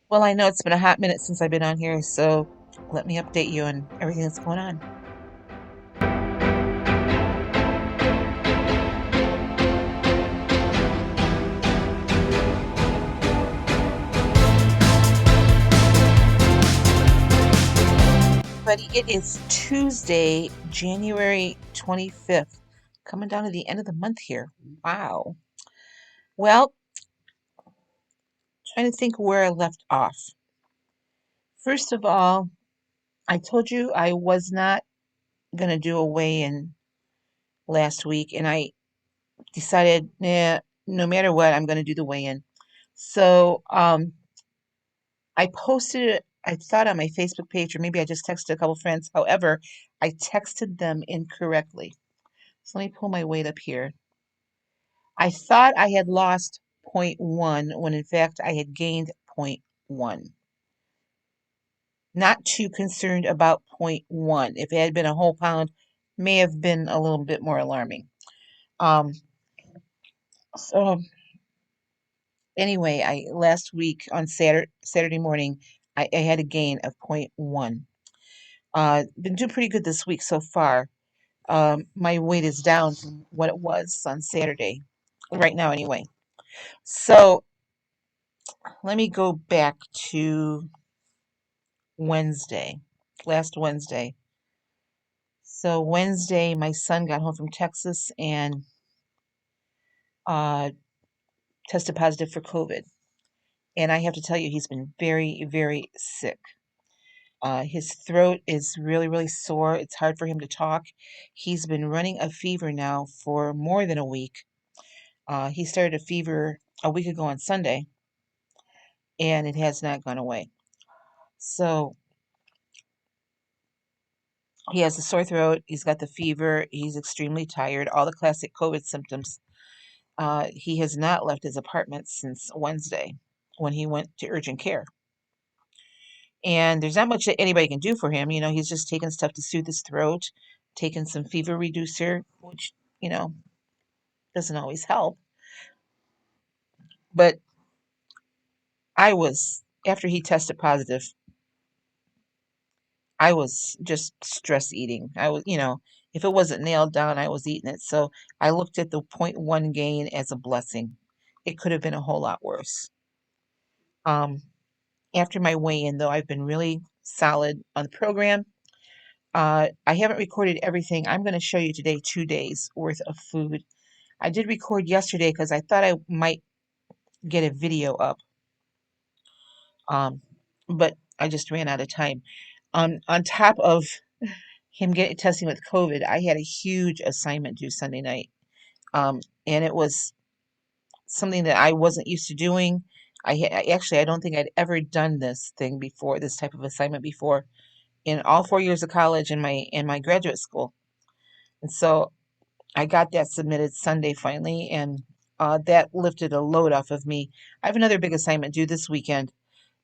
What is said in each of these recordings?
Well, I know it's been a hot minute since I've been on here, so let me update you on everything that's going on. Buddy, it is Tuesday, January 25th, coming down to the end of the month here. Wow. Well, trying to think where I left off. First of all, I told you I was not going to do a weigh-in last week, and I decided, no matter what, I'm going to do the weigh-in. So, I posted it, I thought on my Facebook page, or maybe I just texted a couple friends. However, I texted them incorrectly. So let me pull my weight up here. I thought I had lost zero point 0.1 when in fact I had gained zero point 0.1. Not too concerned about zero point 0.1. If it had been a whole pound, may have been a little bit more alarming. Um, so anyway, I last week on Saturday morning, I had a gain of zero point 0.1. Been doing pretty good this week so far. My weight is down from what it was on Saturday, right now anyway. So let me go back to Wednesday, last Wednesday. So Wednesday, my son got home from Texas and uh, tested positive for COVID. And I have to tell you, he's been very, very sick. His throat is really, really sore. It's hard for him to talk. He's been running a fever now for more than a week. He started a fever a week ago on Sunday, and it has not gone away. So he has a sore throat. He's got the fever. He's extremely tired. All the classic COVID symptoms. He has not left his apartment since Wednesday when he went to urgent care. And there's not much that anybody can do for him. He's just taking stuff to soothe his throat, taking some fever reducer, which, you know, doesn't always help. But after he tested positive, I was just stress eating. If it wasn't nailed down, I was eating it. So I looked at the zero point 0.1 gain as a blessing. It could have been a whole lot worse. Um, After my weigh-in, though, I've been really solid on the program. I haven't recorded everything. I'm going to show you today 2 days worth of food. I did record yesterday because I thought I might get a video up, um, but I just ran out of time. On top of him getting testing with COVID, I had a huge assignment due Sunday night, and it was something that I wasn't used to doing. Actually, I don't think I'd ever done this thing before, this type of assignment before, in all 4 years of college and my graduate school. And so I got that submitted Sunday finally, and that lifted a load off of me. I have another big assignment due this weekend,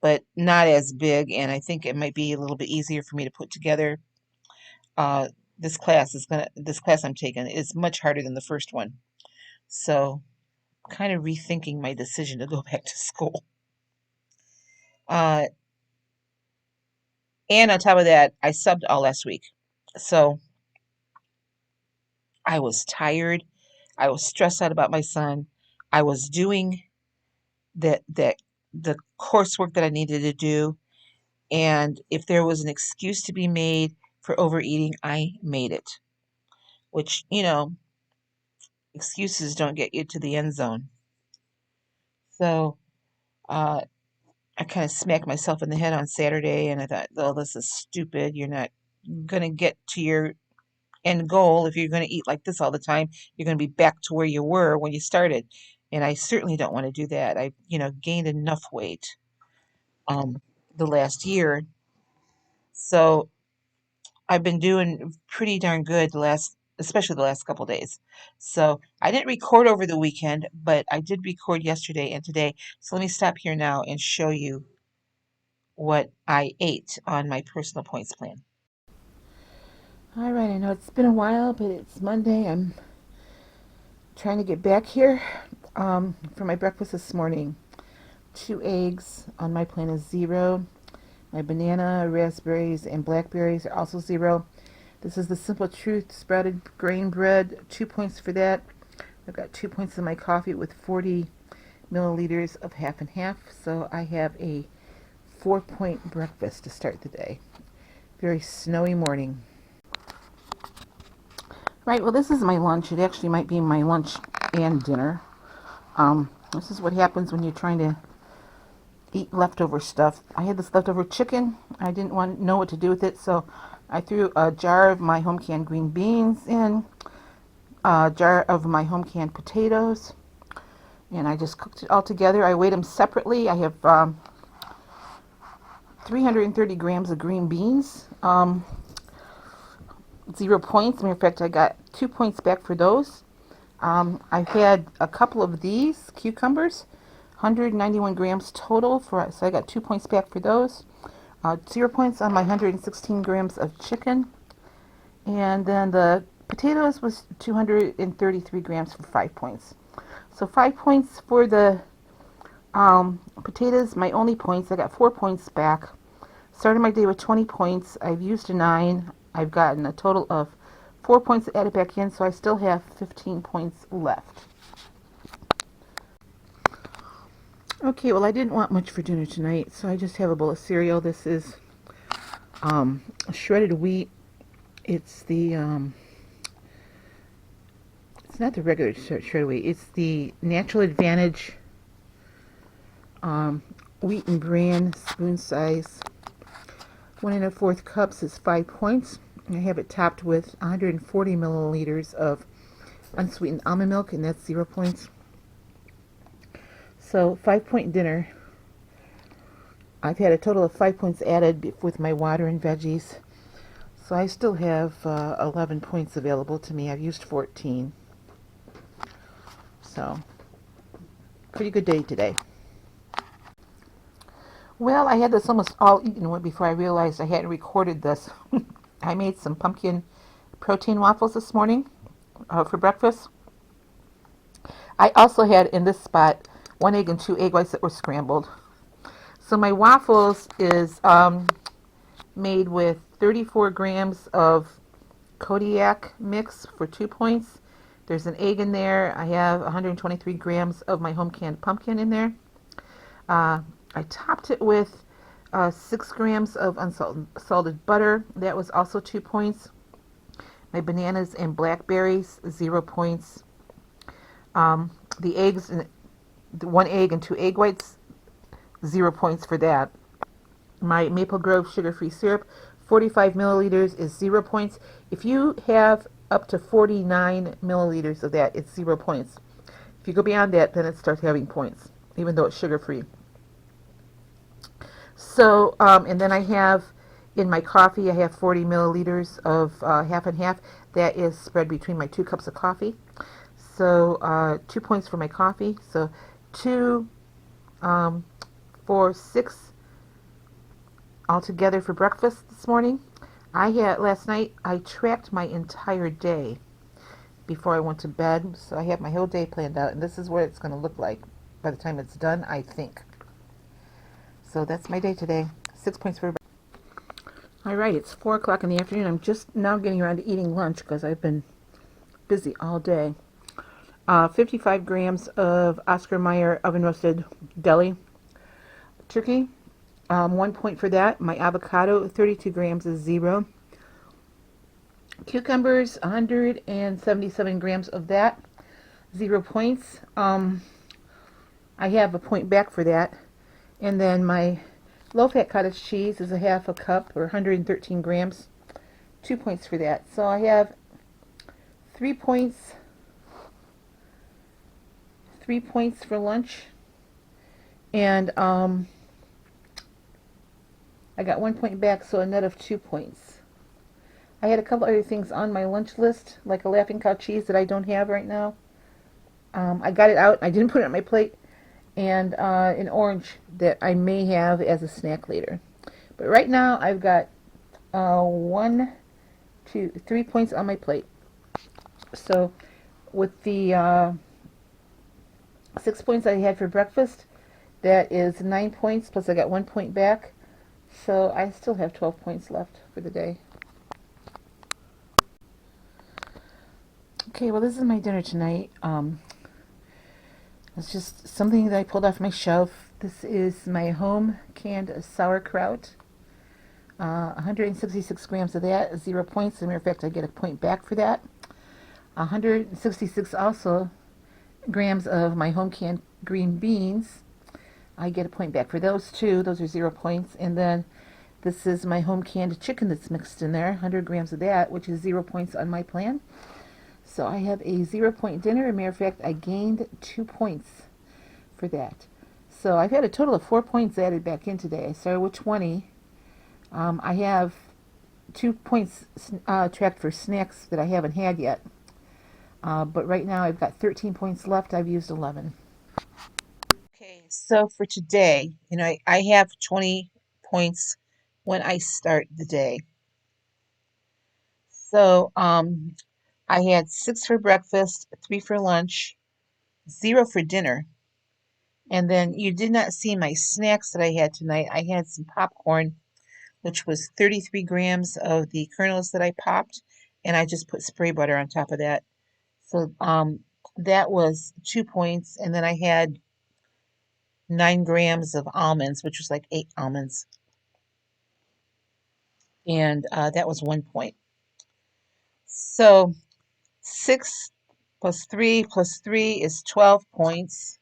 but not as big, and I think it might be a little bit easier for me to put together. Uh, this class I'm taking is much harder than the first one, so kind of rethinking my decision to go back to school. Uh, and on top of that, I subbed all last week, so I was tired. I was stressed out about my son. I was doing that the coursework that I needed to do, and if there was an excuse to be made for overeating, I made it. Which, excuses don't get you to the end zone. So, uh, I kind of smacked myself in the head on Saturday, and I thought, oh, this is stupid. You're not going to get to your end goal if you're going to eat like this all the time. You're going to be back to where you were when you started. And I certainly don't want to do that. I, gained enough weight um, the last year. So I've been doing pretty darn good especially the last couple days. So I didn't record over the weekend, but I did record yesterday and today. So let me stop here now and show you what I ate on my personal points plan. All right, I know it's been a while, but it's Monday. I'm trying to get back here for my breakfast this morning. 2 eggs on my plan is 0. My banana, raspberries, and blackberries are also 0. This is the Simple Truth sprouted grain bread. 2 points for that. I've got 2 points in my coffee with 40 milliliters of half and half. So I have a 4-point breakfast to start the day. Very snowy morning. Right, well, this is my lunch. It actually might be my lunch and dinner. This is what happens when you're trying to eat leftover stuff. I had this leftover chicken. I didn't know what to do with it, so I threw a jar of my home canned green beans in, a jar of my home canned potatoes, and I just cooked it all together. I weighed them separately. I have 330 grams of green beans. 0 points. Matter of fact, I got 2 points back for those. I've had a couple of these cucumbers, 191 grams total, so I got 2 points back for those. 0 points on my 116 grams of chicken. And then the potatoes was 233 grams for 5 points. So 5 points for the potatoes, my only points. I got 4 points back. Started my day with 20 points. I've used a 9. I've gotten a total of 4 points added back in, so I still have 15 points left. Okay, well, I didn't want much for dinner tonight, so I just have a bowl of cereal. This is shredded wheat. It's the it's not the regular shredded wheat. It's the Natural Advantage wheat and bran spoon size. 1 1/4 cups is 5 points. I have it topped with 140 milliliters of unsweetened almond milk, and that's 0 points. So 5-point dinner. I've had a total of 5 points added with my water and veggies. So I still have 11 points available to me. I've used 14. So, pretty good day today. Well, I had this almost all eaten before I realized I hadn't recorded this. I made some pumpkin protein waffles this morning for breakfast. I also had in this spot 1 egg and 2 egg whites that were scrambled. So my waffles is made with 34 grams of Kodiak mix for 2 points. There's an egg in there. I have 123 grams of my home canned pumpkin in there. I topped it with 6 grams of unsalted butter. That was also 2 points. My bananas and blackberries, 0 points. The eggs, 1 egg and 2 egg whites, 0 points for that. My Maple Grove sugar-free syrup, 45 milliliters, is 0 points. If you have up to 49 milliliters of that, it's 0 points. If you go beyond that, then it starts having points, even though it's sugar-free. So, and then I have in my coffee, I have 40 milliliters of half and half. That is spread between my 2 cups of coffee. So 2 points for my coffee. So 2, 4, 6 altogether for breakfast this morning. Last night I tracked my entire day before I went to bed. So I have my whole day planned out, and this is what it's going to look like by the time it's done, I think. So that's my day today. 6 points for All right, it's 4 o'clock in the afternoon. I'm just now getting around to eating lunch because I've been busy all day. 55 grams of Oscar Mayer oven roasted deli turkey. 1 point for that. My avocado, 32 grams, is 0. Cucumbers, 177 grams of that, 0 points. I have a point back for that. And then my low-fat cottage cheese is a half a cup, or 113 grams, 2 points for that. So I have 3 points, 3 points for lunch, and I got 1 point back, so a net of 2 points. I had a couple other things on my lunch list, like a Laughing Cow cheese that I don't have right now. I got it out. I didn't put it on my plate. And an orange that I may have as a snack later. But right now I've got 1, 2, 3 points on my plate. So with the 6 points I had for breakfast That is 9 points, plus I got 1 point back. So I still have 12 points left for the day. Okay, well, this is my dinner tonight. It's just something that I pulled off my shelf. This is my home canned sauerkraut. 166 grams of that, 0 points. As a matter of fact, I get a point back for that. 166 also grams of my home canned green beans. I get a point back for those too. Those are 0 points. And then this is my home canned chicken that's mixed in there, 100 grams of that, which is 0 points on my plan. So I have a 0 point dinner. As a matter of fact, I gained 2 points for that. So I've had a total of 4 points added back in today. I started with 20. I have 2 points tracked for snacks that I haven't had yet. But right now I've got 13 points left. I've used 11. Okay, so for today, I have 20 points when I start the day. So I had 6 for breakfast, 3 for lunch, 0 for dinner. And then you did not see my snacks that I had tonight. I had some popcorn, which was 33 grams of the kernels that I popped, and I just put spray butter on top of that. So that was 2 points. And then I had 9 grams of almonds, which was like 8 almonds. And that was 1 point. So 6 plus 3 plus 3 is 12 points.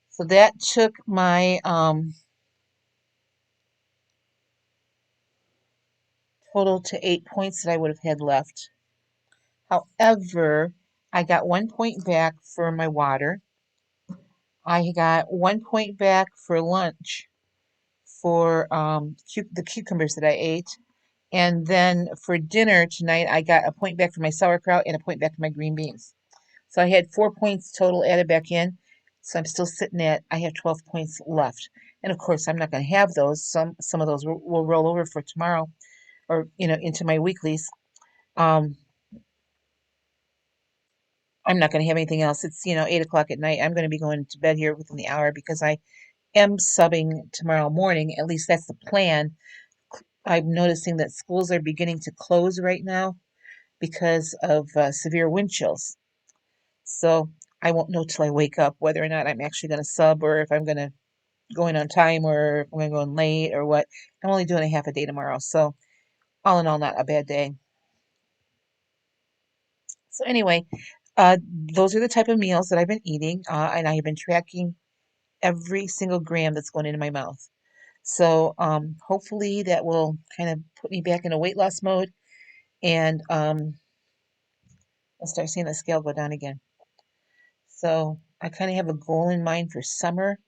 So that took my total to 8 points that I would have had left. However, I got 1 point back for my water. I got 1 point back for lunch for the cucumbers that I ate. And then for dinner tonight, I got a point back for my sauerkraut and a point back for my green beans. So I had 4 points total added back in. So I'm still sitting I have 12 points left. And of course, I'm not going to have those. Some of those will roll over for tomorrow or, into my weeklies. Um, I'm not going to have anything else. It's, 8 o'clock at night. I'm going to be going to bed here within the hour because I am subbing tomorrow morning. At least that's the plan. I'm noticing that schools are beginning to close right now because of severe wind chills. So I won't know till I wake up whether or not I'm actually going to sub or if I'm going to go in on time or if I'm going to go in late or what. I'm only doing a half a day tomorrow. So all in all, not a bad day. So anyway, those are the type of meals that I've been eating, and I have been tracking every single gram that's going into my mouth. So hopefully that will kind of put me back in a weight loss mode, and I'll start seeing the scale go down again. So I kind of have a goal in mind for summer,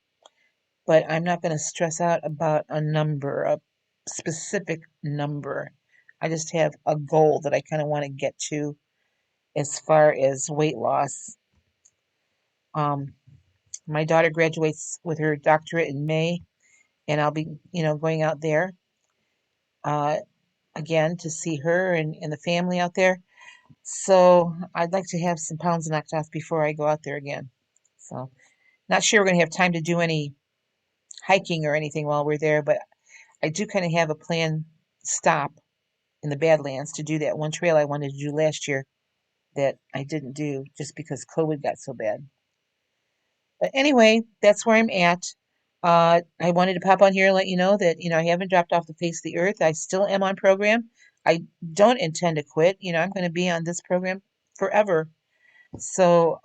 but I'm not going to stress out about a specific number. I just have a goal that I kind of want to get to as far as weight loss. My daughter graduates with her doctorate in May, and I'll be, going out there uh, again to see her and the family out there. So I'd like to have some pounds knocked off before I go out there again. So not sure we're going to have time to do any hiking or anything while we're there, but I do kind of have a planned stop in the Badlands to do that one trail I wanted to do last year that I didn't do just because COVID got so bad. But anyway, that's where I'm at. I wanted to pop on here and let you know that, I haven't dropped off the face of the earth. I still am on program. I don't intend to quit. I'm going to be on this program forever. So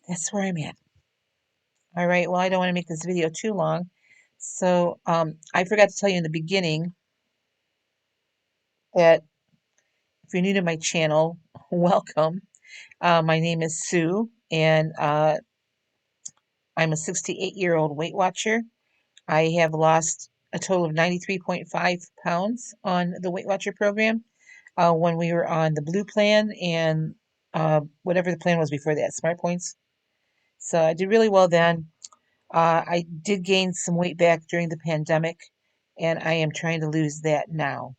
that's where I'm at. All right. Well, I don't want to make this video too long. So I forgot to tell you in the beginning that if you're new to my channel, welcome. My name is Sue, and I'm a 68-year-old Weight Watcher. I have lost a total of 93.5 pounds on the Weight Watcher program when we were on the blue plan and whatever the plan was before that, Smart Points. So I did really well then. I did gain some weight back during the pandemic, and I am trying to lose that now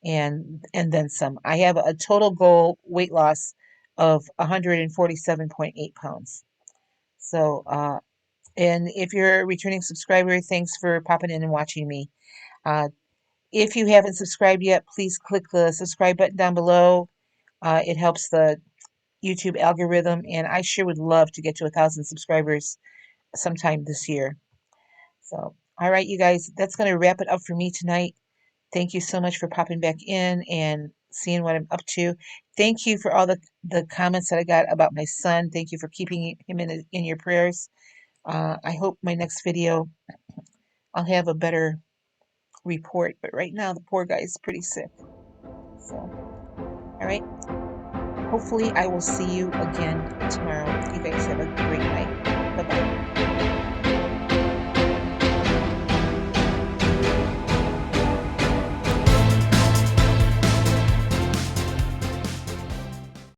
and then some. I have a total goal weight loss of 147.8 pounds. So, and if you're a returning subscriber, thanks for popping in and watching me. Uh, if you haven't subscribed yet, please click the subscribe button down below. It helps the YouTube algorithm, and I sure would love to get to 1,000 subscribers sometime this year. So, all right, you guys, that's going to wrap it up for me tonight. Thank you so much for popping back in and seeing what I'm up to. Thank you for all the comments that I got about my son. Thank you for keeping him in your prayers. I hope my next video I'll have a better report, but right now the poor guy is pretty sick. So, all right. Hopefully I will see you again tomorrow. You guys have a great night. Bye-bye.